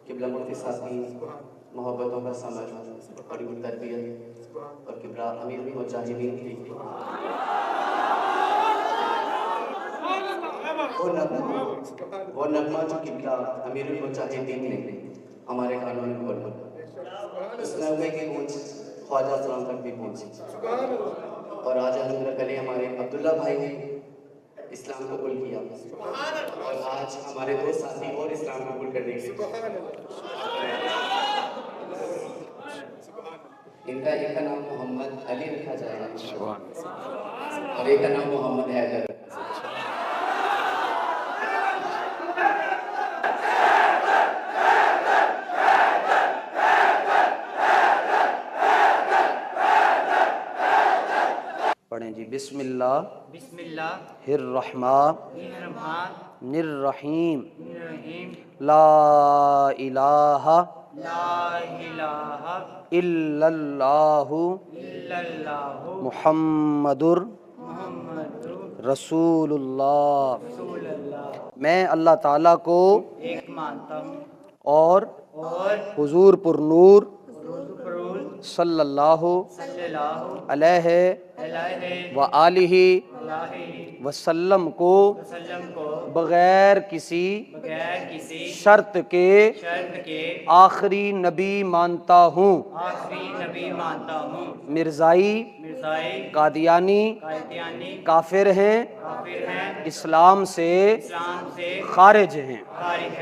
قبلہ مفتی صاحب کی محبتوں کا سمجھ بڑی تربیت اور قبلہ امیر المجاہدین کی وہ نغمہ جو قبلہ امیر المجاہدین نے ہمارے کانوں میں بولا، اس نغمے کی گونج خواجہ سلام تک بھی پہنچی، اور آج الحمدللہ کل ہمارے عبداللہ بھائی نے اسلام قبول کیا، اور آج ہمارے دو ساتھی اور اسلام قبول کرنے کے ان کا نام محمد علی رکھا جائے گا اور ایک کا نام محمد حیدر۔ پڑھیں جی، بسم اللہ الرحمن الرحیم، لا الہ الا اللہ محمد رسول اللہ۔ میں اللہ تعالیٰ کو ایک مانتا ہوں اور حضور پر نور صلی اللہ علیہ وآلہ وسلم کو بغیر کسی شرط کے آخری نبی مانتا ہوں۔ مرزائی قادیانی کافر ہیں، اسلام سے خارج ہیں۔